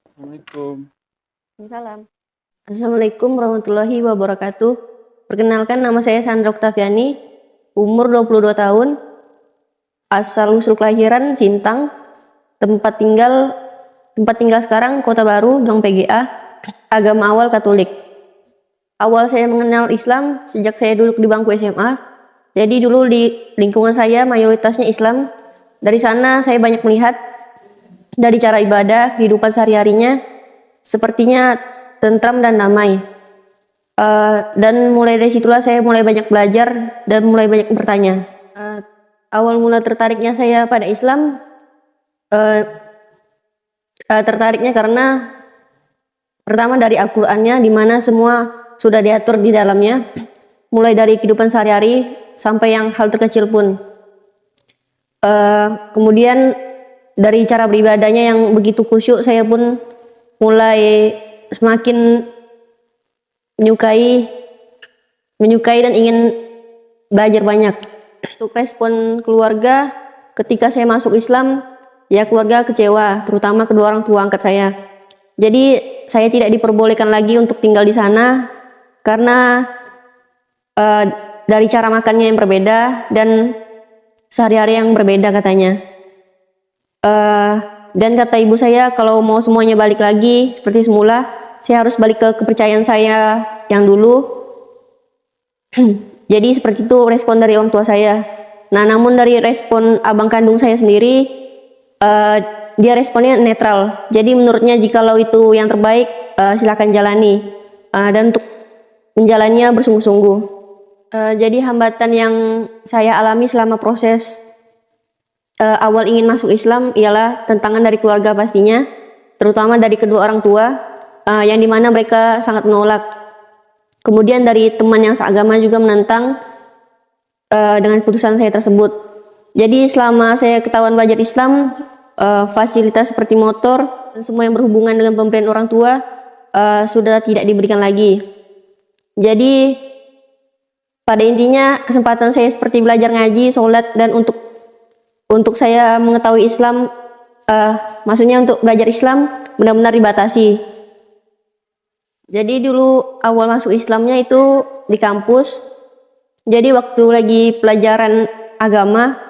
Assalamualaikum. Salam. Assalamualaikum warahmatullahi wabarakatuh. Perkenalkan, nama saya Sandra Oktaviani, umur 22 tahun, asal usul kelahiran Sintang, tempat tinggal sekarang Kota Baru, Gang PGA, agama awal Katolik. Awal saya mengenal Islam sejak saya duduk di bangku SMA. Jadi dulu di lingkungan saya mayoritasnya Islam. Dari sana saya banyak melihat dari cara ibadah, kehidupan sehari-harinya, sepertinya tentram dan damai. Dan mulai dari situlah saya mulai banyak belajar dan mulai banyak bertanya. Awal mula tertariknya saya pada Islam, tertariknya karena pertama dari Al-Qur'annya, di mana semua sudah diatur di dalamnya, mulai dari kehidupan sehari-hari sampai yang hal terkecil pun. Kemudian dari cara beribadahnya yang begitu khusyuk, saya pun mulai semakin menyukai dan ingin belajar banyak. Untuk respon keluarga ketika saya masuk Islam, ya keluarga kecewa, terutama kedua orang tua angkat saya. Jadi saya tidak diperbolehkan lagi untuk tinggal di sana karena dari cara makannya yang berbeda dan sehari-hari yang berbeda katanya. Dan kata ibu saya, kalau mau semuanya balik lagi seperti semula, saya harus balik ke kepercayaan saya yang dulu. Jadi seperti itu respon dari orang tua saya. Nah, namun dari respon abang kandung saya sendiri, dia responnya netral. Jadi menurutnya jikalau itu yang terbaik, silakan jalani. Dan untuk menjalannya bersungguh-sungguh. Jadi hambatan yang saya alami selama proses awal ingin masuk Islam ialah tantangan dari keluarga pastinya, terutama dari kedua orang tua, yang dimana mereka sangat menolak. Kemudian dari teman yang seagama juga menentang dengan keputusan saya tersebut. Jadi selama saya ketahuan belajar Islam, fasilitas seperti motor dan semua yang berhubungan dengan pemberian orang tua sudah tidak diberikan lagi. Jadi pada intinya kesempatan saya seperti belajar ngaji, sholat, dan untuk saya mengetahui Islam, maksudnya untuk belajar Islam benar-benar dibatasi. Jadi dulu awal masuk Islamnya itu di kampus. Jadi waktu lagi pelajaran agama,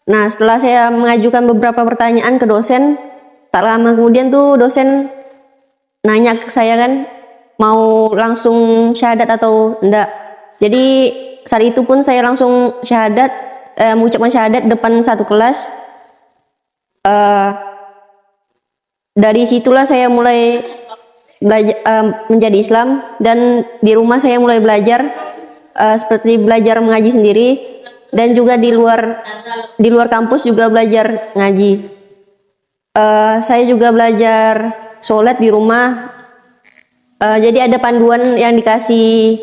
nah setelah saya mengajukan beberapa pertanyaan ke dosen, tak lama kemudian tuh dosen nanya ke saya kan, mau langsung syahadat atau enggak. Jadi saat itu pun saya langsung mengucapkan syahadat depan satu kelas. Dari situlah saya mulai belajar menjadi Islam, dan di rumah saya mulai belajar seperti belajar mengaji sendiri, dan juga di luar kampus juga belajar ngaji. Saya juga belajar sholat di rumah. Jadi ada panduan yang dikasih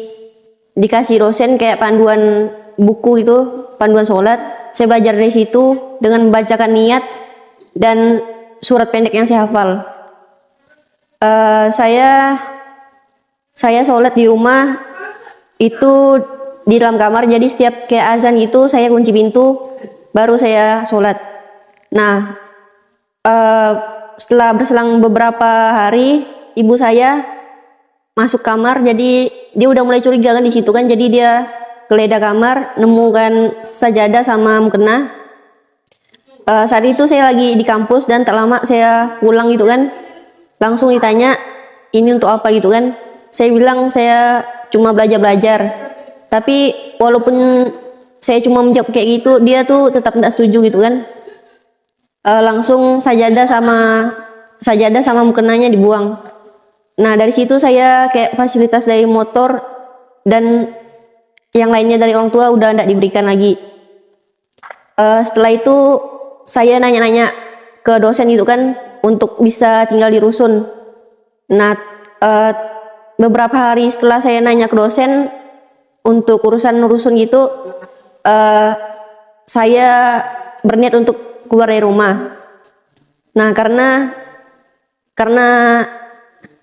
dosen, kayak panduan buku gitu, panduan sholat. Saya belajar dari situ dengan membacakan niat dan surat pendek yang saya hafal. Saya sholat di rumah itu di dalam kamar. Jadi setiap kayak azan gitu saya kunci pintu, baru saya sholat. Nah, setelah berselang beberapa hari, ibu saya masuk kamar. Jadi dia udah mulai curiga kan di situ kan. Jadi dia geledah kamar, nemukan sajadah sama mukena. Saat itu saya lagi di kampus dan tak lama saya pulang gitu kan, langsung ditanya ini untuk apa gitu kan. Saya bilang saya cuma belajar. Tapi walaupun saya cuma menjawab kayak gitu, dia tuh tetap tidak setuju gitu kan. Langsung sajadah sama mukenanya dibuang. Nah, dari situ saya kayak fasilitas dari motor dan yang lainnya dari orang tua udah tidak diberikan lagi. Setelah itu saya nanya-nanya ke dosen itu kan untuk bisa tinggal di rusun. Nah, beberapa hari setelah saya nanya ke dosen untuk urusan rusun gitu, saya berniat untuk keluar dari rumah. Nah, karena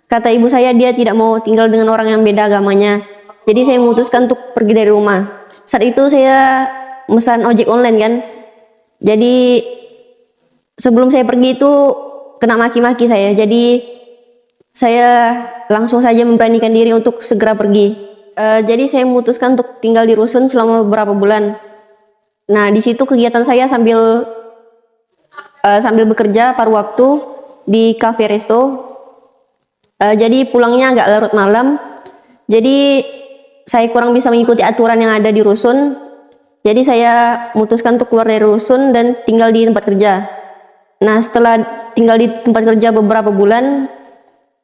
kata ibu saya, dia tidak mau tinggal dengan orang yang beda agamanya. Jadi saya memutuskan untuk pergi dari rumah. Saat itu saya mesan ojek online kan. Jadi sebelum saya pergi itu kena maki-maki saya. Jadi saya langsung saja memberanikan diri untuk segera pergi. Jadi saya memutuskan untuk tinggal di rusun selama beberapa bulan. Nah, di situ kegiatan saya sambil bekerja paruh waktu di cafe resto. Jadi pulangnya agak larut malam. Jadi saya kurang bisa mengikuti aturan yang ada di rusun. Jadi saya memutuskan untuk keluar dari rusun dan tinggal di tempat kerja. Nah, setelah tinggal di tempat kerja beberapa bulan,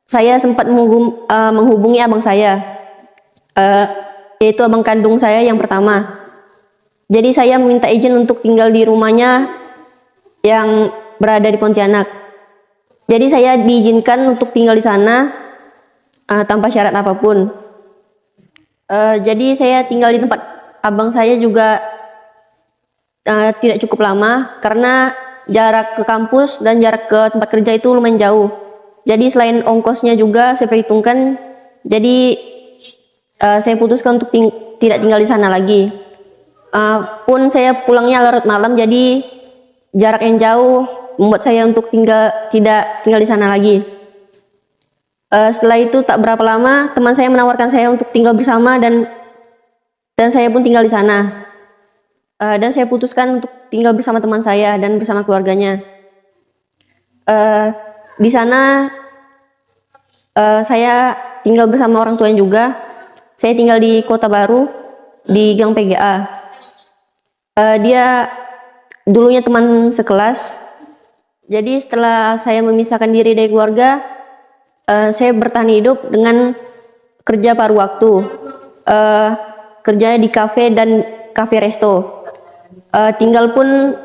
saya sempat menghubungi abang saya, yaitu abang kandung saya yang pertama. Jadi saya meminta izin untuk tinggal di rumahnya yang berada di Pontianak. Jadi saya diizinkan untuk tinggal di sana tanpa syarat apapun. Jadi saya tinggal di tempat abang saya juga tidak cukup lama karena jarak ke kampus dan jarak ke tempat kerja itu lumayan jauh. Jadi selain ongkosnya juga saya perhitungkan, jadi saya putuskan untuk tidak tinggal di sana lagi. Pun saya pulangnya larut malam, jadi jarak yang jauh membuat saya untuk tidak tinggal di sana lagi. Setelah itu tak berapa lama teman saya menawarkan saya untuk tinggal bersama dan saya pun tinggal di sana. Dan saya putuskan untuk tinggal bersama teman saya dan bersama keluarganya. Di sana saya tinggal bersama orang tuanya juga. Saya tinggal di Kota Baru di Gang PGA. Dia dulunya teman sekelas. Jadi setelah saya memisahkan diri dari keluarga, saya bertahan hidup dengan kerja paruh waktu, kerja di kafe dan kafe resto. Tinggal pun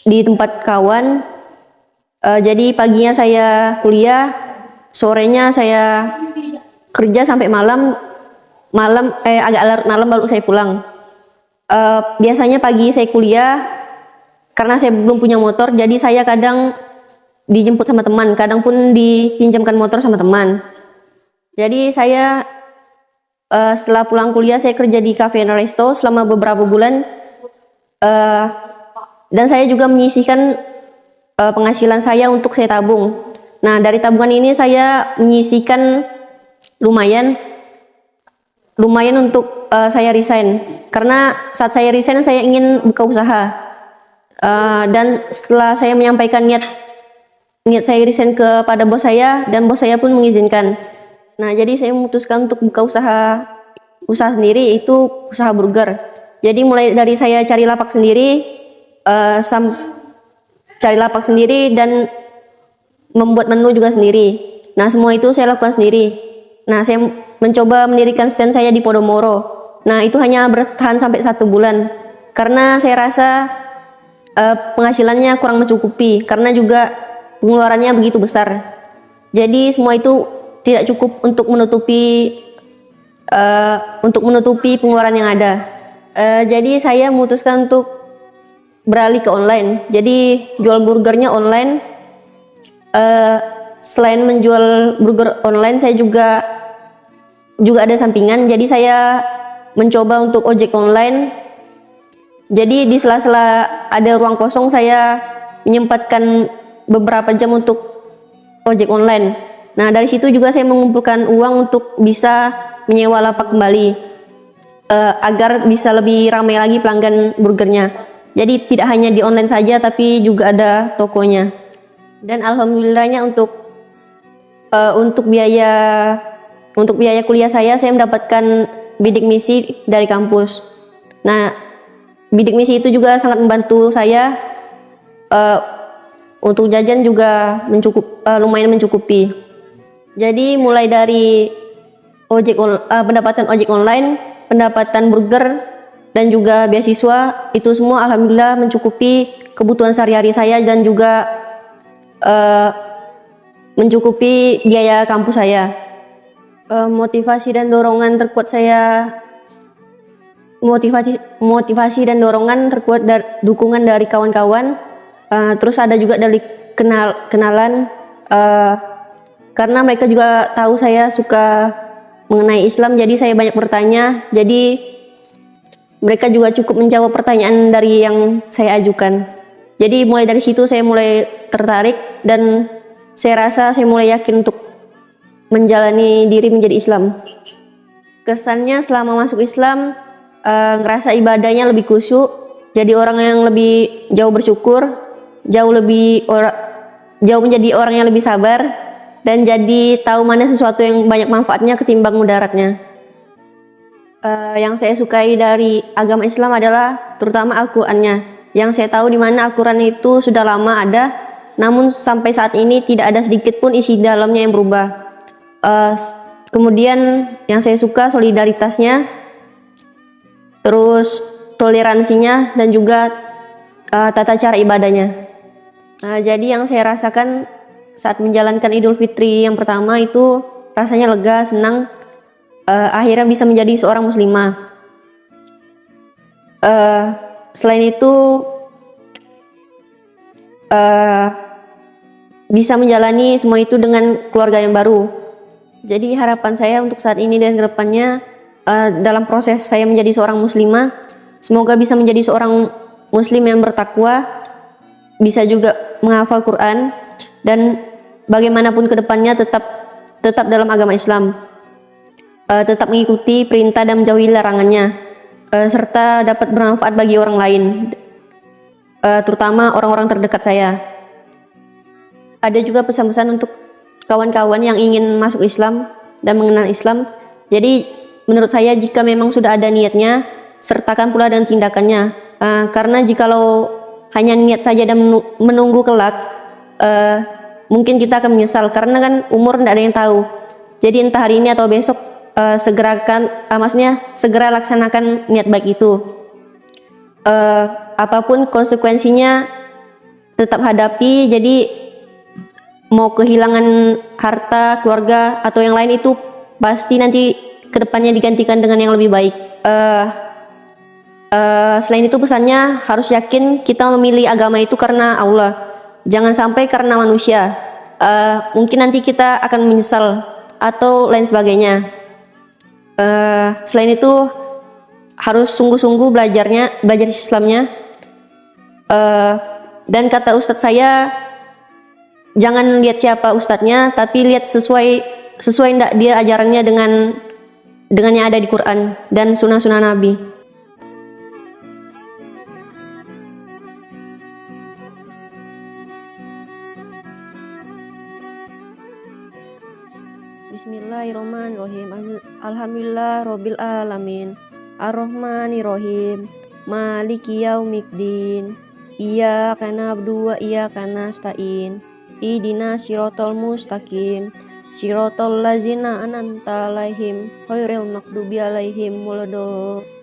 di tempat kawan. Jadi paginya saya kuliah, sorenya saya kerja sampai malam agak larut malam baru saya pulang. Biasanya pagi saya kuliah, karena saya belum punya motor, jadi saya kadang dijemput sama teman, kadang pun dipinjamkan motor sama teman. Jadi saya setelah pulang kuliah saya kerja di cafe dan resto selama beberapa bulan, dan saya juga menyisihkan penghasilan saya untuk saya tabung. Nah, dari tabungan ini saya menyisihkan lumayan untuk saya resign, karena saat saya resign saya ingin buka usaha. Dan setelah saya menyampaikan niat saya resign kepada bos saya, dan bos saya pun mengizinkan. Nah, jadi saya memutuskan untuk buka usaha sendiri, yaitu usaha burger. Jadi mulai dari saya cari lapak sendiri, dan membuat menu juga sendiri. Nah, semua itu saya lakukan sendiri. Nah, saya mencoba mendirikan stand saya di Podomoro. Nah, itu hanya bertahan sampai 1 bulan karena saya rasa penghasilannya kurang mencukupi, karena juga pengeluarannya begitu besar. Jadi semua itu tidak cukup untuk menutupi pengeluaran yang ada. Jadi saya memutuskan untuk beralih ke online. Jadi jual burgernya online. Selain menjual burger online, saya juga ada sampingan. Jadi saya mencoba untuk ojek online. Jadi di sela-sela ada ruang kosong, saya menyempatkan beberapa jam untuk ojek online. Nah, dari situ juga saya mengumpulkan uang untuk bisa menyewa lapak kembali, agar bisa lebih ramai lagi pelanggan burgernya. Jadi tidak hanya di online saja, tapi juga ada tokonya. Dan alhamdulillahnya untuk biaya kuliah saya mendapatkan bidik misi dari kampus. Nah, bidik misi itu juga sangat membantu saya, untuk jajan juga lumayan mencukupi. Jadi mulai dari pendapatan ojek online, pendapatan burger, dan juga beasiswa, itu semua alhamdulillah mencukupi kebutuhan sehari-hari saya dan juga mencukupi biaya kampus saya. Motivasi dan dorongan terkuat dari dukungan dari kawan-kawan, terus ada juga dari kenalan, karena mereka juga tahu saya suka mengenai Islam, jadi saya banyak bertanya. Jadi mereka juga cukup menjawab pertanyaan dari yang saya ajukan. Jadi mulai dari situ saya mulai tertarik dan saya rasa saya mulai yakin untuk menjalani diri menjadi Islam. Kesannya selama masuk Islam, ngerasa ibadahnya lebih khusyuk, jadi orang yang lebih jauh bersyukur, jauh menjadi orang yang lebih sabar, dan jadi tahu mana sesuatu yang banyak manfaatnya ketimbang mudaratnya. Yang saya sukai dari agama Islam adalah terutama Al-Qur'annya. Yang saya tahu di mana Al-Qur'an itu sudah lama ada, namun sampai saat ini tidak ada sedikit pun isi dalamnya yang berubah. Kemudian yang saya suka solidaritasnya, terus toleransinya, dan juga tata cara ibadahnya. Jadi yang saya rasakan saat menjalankan Idul Fitri yang pertama itu rasanya lega, senang, akhirnya bisa menjadi seorang muslimah. Selain itu bisa menjalani semua itu dengan keluarga yang baru. Jadi harapan saya untuk saat ini dan kedepannya, dalam proses saya menjadi seorang muslimah, semoga bisa menjadi seorang muslim yang bertakwa, bisa juga menghafal Quran, dan bagaimanapun kedepannya tetap dalam agama Islam, tetap mengikuti perintah dan menjauhi larangannya, serta dapat bermanfaat bagi orang lain, terutama orang-orang terdekat saya. Ada juga pesan-pesan untuk kawan-kawan yang ingin masuk Islam dan mengenal Islam. Jadi menurut saya jika memang sudah ada niatnya, sertakan pula dengan tindakannya, karena jikalau hanya niat saja dan menunggu kelak, mungkin kita akan menyesal, karena kan umur tidak ada yang tahu. Jadi entah hari ini atau besok, segera laksanakan niat baik itu. Apapun konsekuensinya tetap hadapi. Jadi mau kehilangan harta, keluarga, atau yang lain itu pasti nanti kedepannya digantikan dengan yang lebih baik. Selain itu pesannya harus yakin kita memilih agama itu karena Allah, jangan sampai karena manusia. Mungkin nanti kita akan menyesal atau lain sebagainya. Selain itu harus sungguh-sungguh belajar Islamnya. Dan kata ustadz saya, jangan lihat siapa ustadznya, tapi lihat sesuai enggak dia ajarannya dengan yang ada di Quran dan sunnah-sunnah Nabi. Bismillahirrahmanirrahim. Alhamdulillah Rabbil Alamin. Ar-Rahmanirrahim. Maliki Yaumiddin. Iyyaka na'budu wa iyyaka nasta'in. Ihdinas siratal mustaqim. Siratal ladzina an'amta 'alaihim ghairil maghdubi 'alaihim waladdallin.